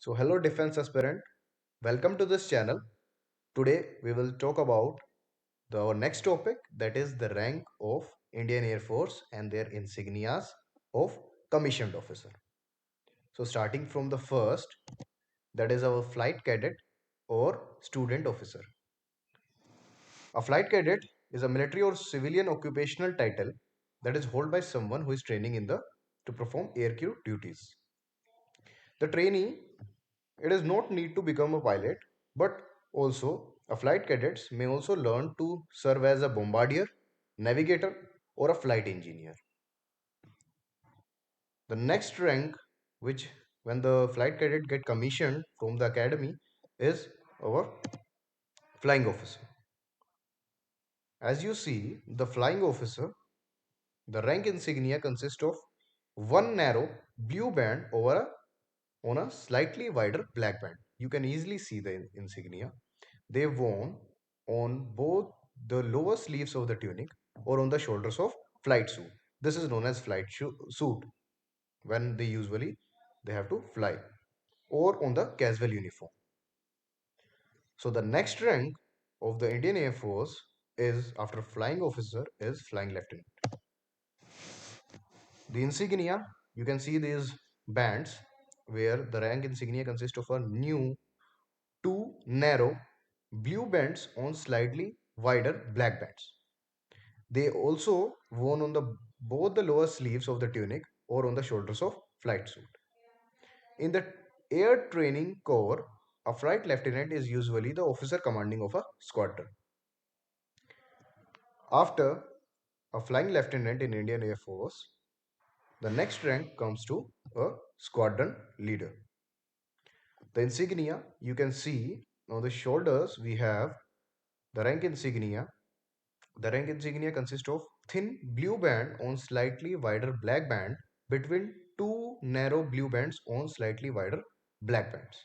So, hello defense aspirant, welcome to this channel. Today we will talk about our next topic, that is the rank of Indian Air Force and their insignias of commissioned officer. So, starting from the first, that is our flight cadet or student officer. A flight cadet is a military or civilian occupational title that is held by someone who is training in the to perform aircrew duties. The trainee, it does not need to become a pilot, but also a flight cadets may also learn to serve as a bombardier, navigator, or a flight engineer. The next rank, which when the flight cadet get commissioned from the academy, is our flying officer. As you see, the flying officer, the rank insignia consists of one narrow blue band on a slightly wider black band. You can easily see the insignia. They worn on both the lower sleeves of the tunic or on the shoulders of flight suit. This is known as suit when they have to fly, or on the casual uniform. So the next rank of the Indian Air Force is after flying officer is flying lieutenant. The insignia, you can see these bands where the rank insignia consists of a new two narrow blue bands on slightly wider black bands. They also worn on the both the lower sleeves of the tunic or on the shoulders of flight suit. In the Air Training Corps, a flight lieutenant is usually the officer commanding of a squadron. After a flying lieutenant in Indian Air Force, the next rank comes to a squadron leader. The insignia, you can see on the shoulders we have the rank insignia. The rank insignia consists of thin blue band on slightly wider black band between two narrow blue bands on slightly wider black bands.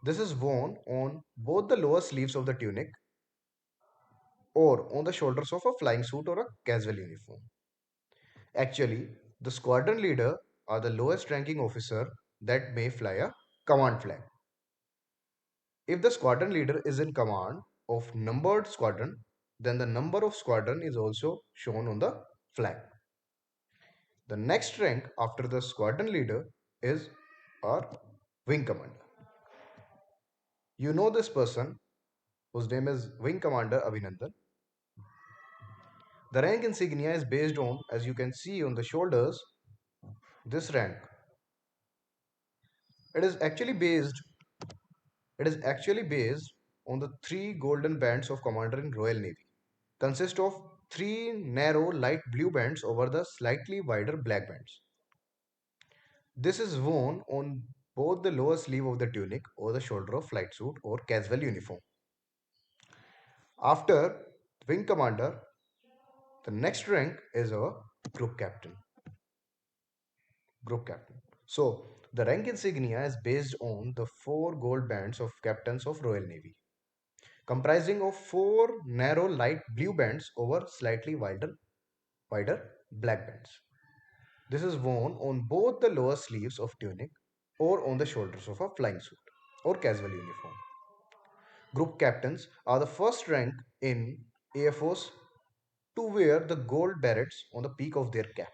This is worn on both the lower sleeves of the tunic or on the shoulders of a flying suit or a casual uniform. Actually, the squadron leader are the lowest ranking officer that may fly a command flag. If the squadron leader is in command of numbered squadron, then the number of squadron is also shown on the flag. The next rank after the squadron leader is our wing commander. You know this person whose name is Wing Commander Abhinandan. The rank insignia is based on, as you can see on the shoulders, this rank. It is actually based it is actually based on the three golden bands of commander in Royal Navy. Consist of three narrow light blue bands over the slightly wider black bands. This is worn on both the lower sleeve of the tunic or the shoulder of flight suit or casual uniform. After wing commander, the next rank is our group captain. Group captain. So the rank insignia is based on the four gold bands of captains of Royal Navy, comprising of four narrow light blue bands over slightly wider black bands. This is worn on both the lower sleeves of tunic or on the shoulders of a flying suit or casual uniform. Group captains are the first rank in Air Force to wear the gold berets on the peak of their caps.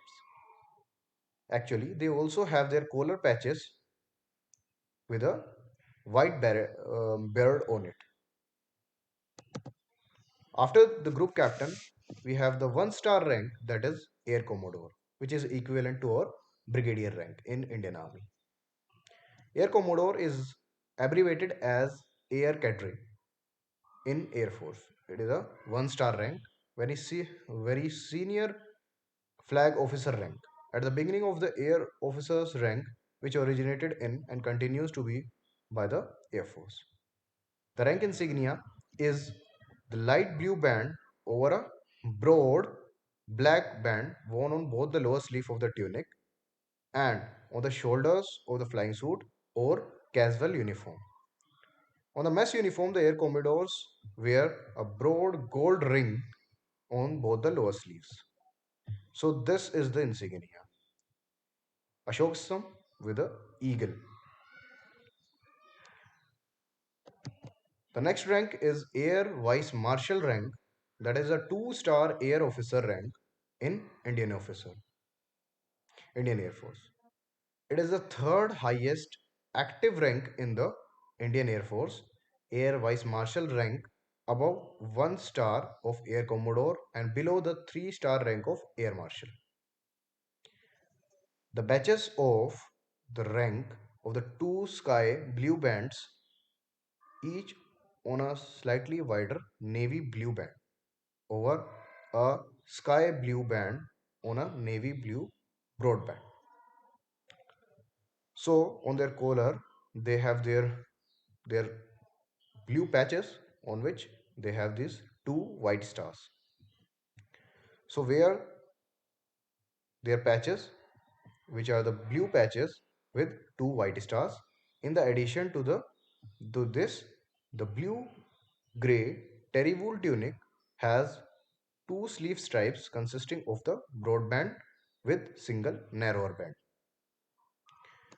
Actually, they also have their collar patches with a white beret on it. After the group captain, we have the one-star rank, that is Air Commodore, which is equivalent to our brigadier rank in Indian Army. Air Commodore is abbreviated as Air Cadre in Air Force. It is a one-star rank, very senior flag officer rank. At the beginning of the air officer's rank, which originated in and continues to be by the Air Force. The rank insignia is the light blue band over a broad black band worn on both the lower sleeve of the tunic and on the shoulders of the flying suit or casual uniform. On the mess uniform, the Air Commodores wear a broad gold ring on both the lower sleeves. So this is the insignia. Ashok Stam with a eagle. The next rank is Air Vice Marshal rank, that is a two-star air officer rank in Indian Air Force. It is the third highest active rank in the Indian Air Force, Air Vice Marshal rank, above 1 star of Air Commodore and below the 3-star rank of Air Marshal. The batches of the rank of the two sky blue bands, each on a slightly wider navy blue band over a sky blue band on a navy blue broadband. So on their collar, they have their blue patches on which they have these two white stars. So where their patches, which are the blue patches with two white stars, in the addition to this, the blue gray terry wool tunic has two sleeve stripes consisting of the broadband with single narrower band.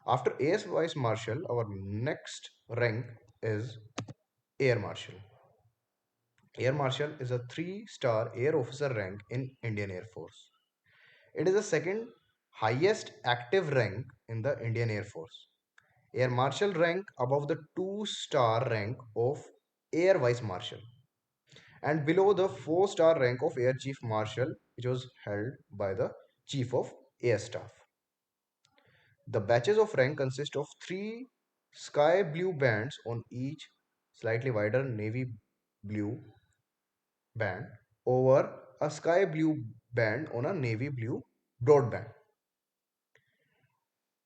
After AS Vice Marshal, our next rank is Air Marshal. Air Marshal is a 3-star air officer rank in Indian Air Force. It is the second highest active rank in the Indian Air Force. Air Marshal rank above the 2-star rank of Air Vice Marshal and below the 4-star rank of Air Chief Marshal, which was held by the Chief of Air Staff. The batches of rank consist of three sky blue bands on each slightly wider navy blue band over a sky blue band on a navy blue broadband.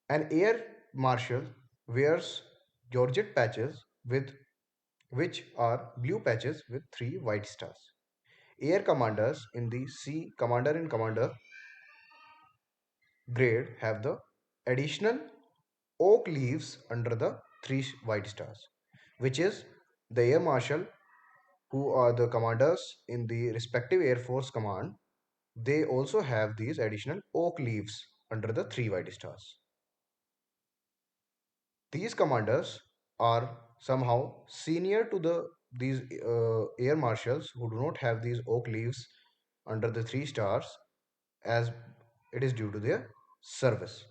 An air marshal wears georgette patches with which are blue patches with three white stars. Air commanders in the Sea Commander in Commander grade have the additional oak leaves under the three white stars, which is the air marshal who are the commanders in the respective Air Force command. They also have these additional oak leaves under the three white stars. These commanders are somehow senior to these air marshals who do not have these oak leaves under the three stars, as it is due to their service.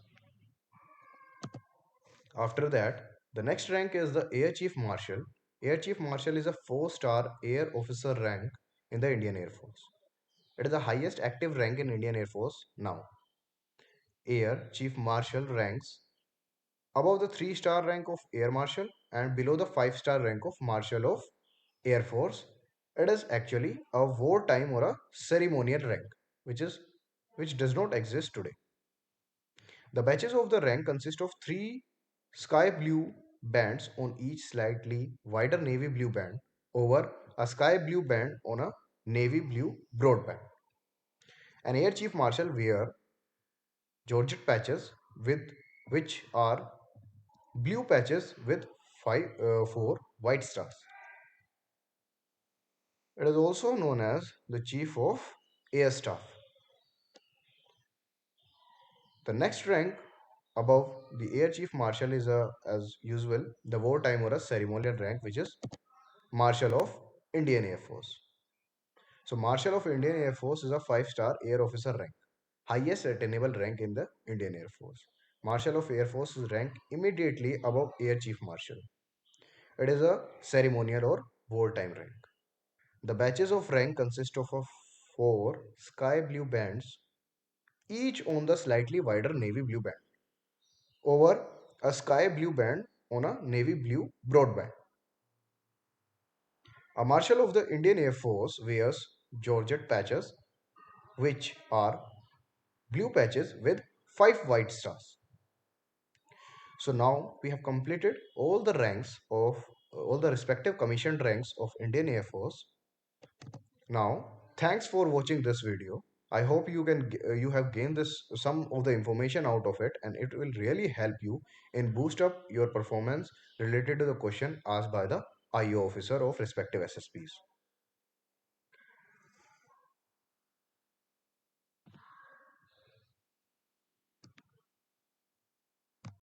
After that, the next rank is the Air Chief Marshal. Air Chief Marshal is a 4-star air officer rank in the Indian Air Force. It is the highest active rank in Indian Air Force now. Air Chief Marshal ranks above the 3-star rank of Air Marshal and below the 5-star rank of Marshal of Air Force. It is actually a wartime or a ceremonial rank, which does not exist today. The batches of the rank consist of three sky blue bands on each slightly wider navy blue band over a sky blue band on a navy blue broadband. An Air Chief Marshal wear georgette patches with which are blue patches with four white stars. It is also known as the Chief of Air Staff. The next rank above the Air Chief Marshal is as usual, the wartime or a ceremonial rank, which is Marshal of Indian Air Force. So, Marshal of Indian Air Force is a 5-star air officer rank, highest attainable rank in the Indian Air Force. Marshal of Air Force is ranked immediately above Air Chief Marshal. It is a ceremonial or wartime rank. The batches of rank consist of 4 sky blue bands, each on the slightly wider navy blue band, over a sky blue band on a navy blue broadband. A marshal of the Indian Air Force wears georgette patches, which are blue patches with 5 white stars. So now we have completed all the ranks of all the respective commissioned ranks of Indian Air Force. Now, thanks for watching this video. I hope you have gained this some of the information out of it, and it will really help you in boost up your performance related to the question asked by the IO officer of respective SSPs.